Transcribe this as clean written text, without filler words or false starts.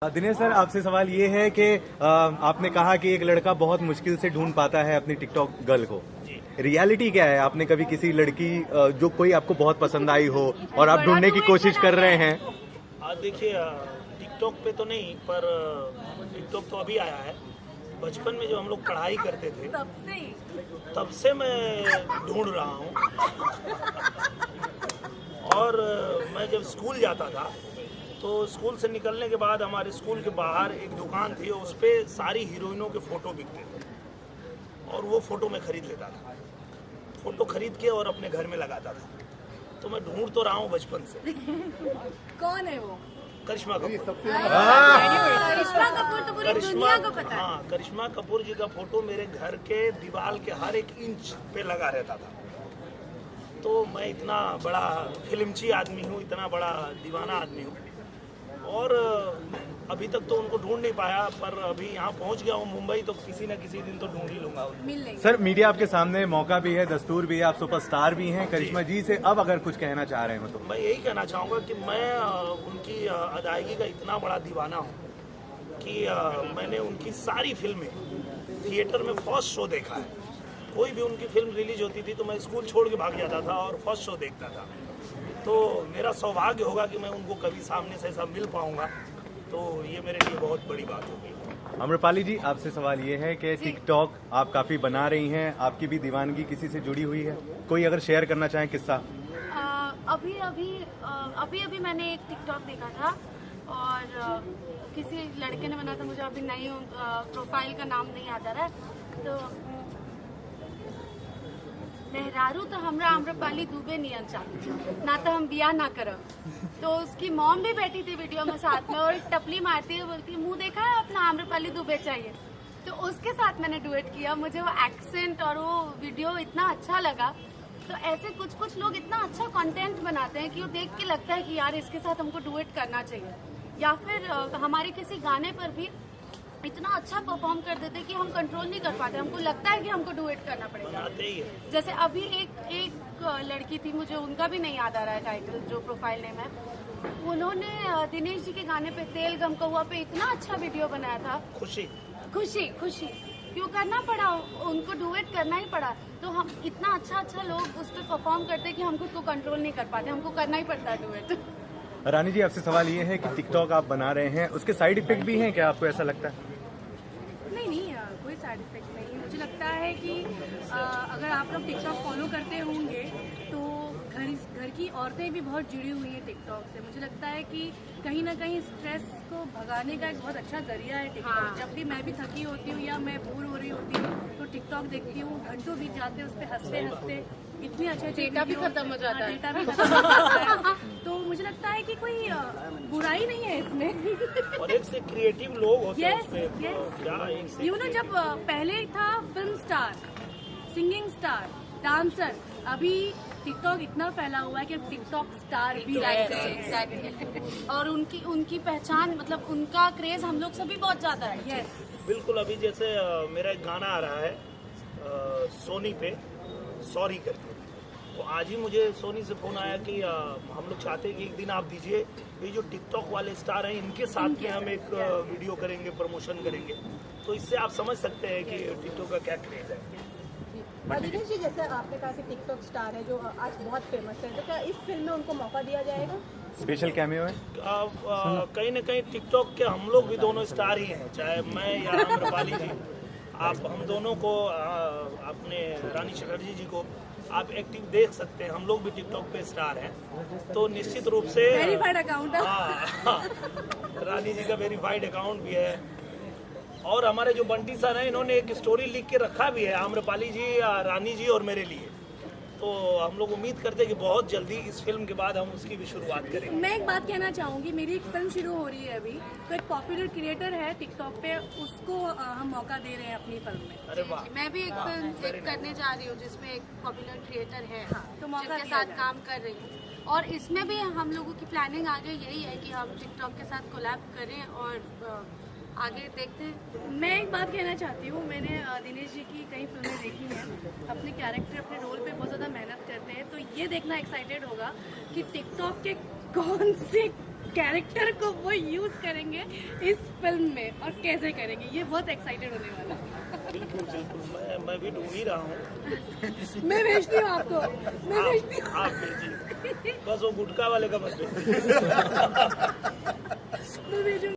Dinesh sir, आपसे सवाल ये है कि आपने कहा कि एक लड़का बहुत मुश्किल से ढूंढ पाता है अपनी टिकटॉक गर्ल को। रियलिटी क्या है? आपने कभी किसी लड़की जो कोई आपको बहुत पसंद आई हो और आप ढूंढने की कोशिश कर रहे हैं? देखिए, टिकटॉक पे तो नहीं, पर टिकटॉक तो अभी आया है। बचपन में जो हम लोग पढ़ाई करते थे तब से मैं ढूंढ रहा हूँ। और मैं जब स्कूल जाता था तो स्कूल से निकलने के बाद हमारे स्कूल के बाहर एक दुकान थी, उस पर सारी हीरोइनों के फ़ोटो बिकते थे और वो फ़ोटो मैं ख़रीद लेता था। फ़ोटो ख़रीद के और अपने घर में लगाता था। तो मैं ढूंढ तो रहा हूँ बचपन से। कौन है वो? करिश्मा कपूर। करिश्मा कपूर तो पूरी दुनिया को पता है। हाँ, करिश्मा कपूर जी का फ़ोटो मेरे घर के दीवार के हर एक इंच पे लगा रहता था। तो मैं इतना बड़ा फिल्मची आदमी हूँ, इतना बड़ा दीवाना आदमी हूँ, और अभी तक तो उनको ढूंढ नहीं पाया, पर अभी यहाँ पहुँच गया हूँ मुंबई, तो किसी न किसी दिन तो ढूंढ ही लूंगा। मिल लेंगे। सर, मीडिया आपके सामने, मौका भी है, दस्तूर भी है, आप सुपरस्टार भी हैं करिश्मा जी से। अब अगर कुछ कहना चाह रहे हैं तो मैं यही कहना चाहूँगा कि मैं उनकी अदायगी का इतना बड़ा दीवाना हूँ कि मैंने उनकी सारी फिल्में थिएटर में फर्स्ट शो देखा है। कोई भी उनकी फिल्म रिलीज होती थी तो मैं स्कूल छोड़ के भाग जाता था और फर्स्ट शो देखता था। तो मेरा सौभाग्य होगा कि मैं उनको कभी सामने से ऐसा मिल पाऊंगा, तो ये मेरे लिए बहुत बड़ी बात होगी। आम्रपाली जी, आपसे सवाल ये है कि टिकटॉक आप काफी बना रही हैं, आपकी भी दीवानगी किसी से जुड़ी हुई है? कोई अगर शेयर करना चाहें किस्सा। अभी मैंने एक टिकटॉक देखा था और किसी लड़के ने बनाया था, मुझे अभी नहीं प्रोफाइल का नाम नहीं याद आ रहा है। तो मेहरारू तो हमरा आम्रपाली दुबे नहीं चाहिए ना, तो हम बिया ना करब। तो उसकी मॉम भी बैठी थी वीडियो में साथ में और टपली मारती है, बोलती मुंह देखा है अपना, आम्रपाली दुबे चाहिए। तो उसके साथ मैंने डुएट किया। मुझे वो एक्सेंट और वो वीडियो इतना अच्छा लगा। तो ऐसे कुछ लोग इतना अच्छा कंटेंट बनाते हैं कि वो देख के लगता है कि यार इसके साथ हमको डुएट करना चाहिए। या फिर हमारे किसी गाने पर भी इतना अच्छा परफॉर्म कर देते कि हम कंट्रोल नहीं कर पाते, हमको लगता है कि हमको डुएट करना पड़ेगा। जैसे अभी एक लड़की थी, मुझे उनका भी नहीं याद आ रहा है टाइटल, जो प्रोफाइल नेम है, उन्होंने दिनेश जी के गाने पे तेल गम कौआ पे इतना अच्छा वीडियो बनाया था। खुशी क्यों करना पड़ा, उनको डुएट करना ही पड़ा। तो हम इतना अच्छा लोग उस पर परफॉर्म करते कि हम खुद को कंट्रोल नहीं कर पाते, हमको करना ही पड़ता है डुएट। रानी जी, आपसे सवाल ये है कि टिकटॉक आप बना रहे हैं, उसके साइड इफेक्ट भी हैं क्या, आपको ऐसा लगता है? नहीं, कोई साइड इफेक्ट नहीं। मुझे लगता है कि अगर आप लोग टिकटॉक फॉलो करते होंगे तो घर की औरतें भी बहुत जुड़ी हुई हैं टिकटॉक से। मुझे लगता है कि कहीं ना कहीं स्ट्रेस को भगाने का एक बहुत अच्छा जरिया है टिकटॉक। हाँ। जब भी मैं भी थकी होती हूँ या मैं बोर हो रही होती हूँ तो टिकटॉक देखती हूँ, घंटों बीत जाते हैं उस पर हंसते इतनी अच्छी डेटा भी खत्म हो जाता है। तो मुझे लगता है कि कोई बुराई नहीं है इसमें। और एक से क्रिएटिव लोग होते हैं उसमें। जब पहले था film star, singing star, dancer, अभी टिकटॉक इतना फैला हुआ है कि टिकटॉक स्टार भी है। और उनकी पहचान, मतलब उनका क्रेज हम लोग से भी बहुत ज्यादा है। बिल्कुल। अभी जैसे मेरा एक गाना आ रहा है सोनी पे, सॉरी करके, तो आज ही मुझे सोनी से फोन आया कि हम लोग चाहते हैं कि एक दिन आप दीजिए, ये जो टिकटॉक वाले स्टार हैं इनके साथ में हम एक वीडियो करेंगे, प्रमोशन करेंगे। तो इससे आप समझ सकते हैं कि टिकटॉक का क्या क्रेज है। दिनेश जी, जैसे आपने कहा कि टिकटॉक स्टार है जो आज बहुत फेमस है, तो क्या इस फिल्म में उनको मौका दिया जाएगा? स्पेशल कैमियो है? कहीं न कहीं टिकटॉक के हम लोग भी दोनों स्टार ही हैं, चाहे मैं या आम्रपाली जी। आप हम दोनों को, अपने रानी चटर्जी जी को आप एक्टिव देख सकते हैं। हम लोग भी टिकटॉक पे स्टार हैं, तो निश्चित रूप से वेरीफाइड अकाउंट है। रानी जी का वेरीफाइड अकाउंट भी है। और हमारे जो बंटी सर हैं, इन्होंने एक स्टोरी लिख के रखा भी है आम्रपाली जी, रानी जी और मेरे लिए। तो हम लोग उम्मीद करते हैं कि बहुत जल्दी इस फिल्म के बाद हम उसकी भी शुरुआत करेंगे। मैं एक बात कहना चाहूँगी, मेरी एक फिल्म शुरू हो रही है अभी, तो एक पॉपुलर क्रिएटर है टिकटॉक पे, उसको हम मौका दे रहे हैं अपनी फिल्म में। अरे वाह। मैं भी एक फिल्म करने जा रही हूँ जिसमें एक पॉपुलर क्रिएटर है, तो मौका जिनके साथ काम कर रही हूँ। और इसमें भी हम लोगों की प्लानिंग आगे यही है कि हम टिकटॉक के साथ कोलैब करें और आगे देखते हैं। मैं एक बात कहना चाहती हूँ, मैंने दिनेश जी की कई फिल्में देखी हैं, अपने कैरेक्टर, अपने रोल पे बहुत ज़्यादा मेहनत करते हैं। तो ये देखना एक्साइटेड होगा कि टिकटॉक के कौन से कैरेक्टर को वो यूज करेंगे इस फिल्म में और कैसे करेंगे, ये बहुत एक्साइटेड होने वाला है। बिल्कुल बिल्कुल, मैं भी ढूंढ ही रहा हूँ। मैं भेजती हूँ आपको, मैं भेजती हूँ। आप भेजिए, बस वो गुटखा वाले का मत भेजिए। मैं भेजूंगी।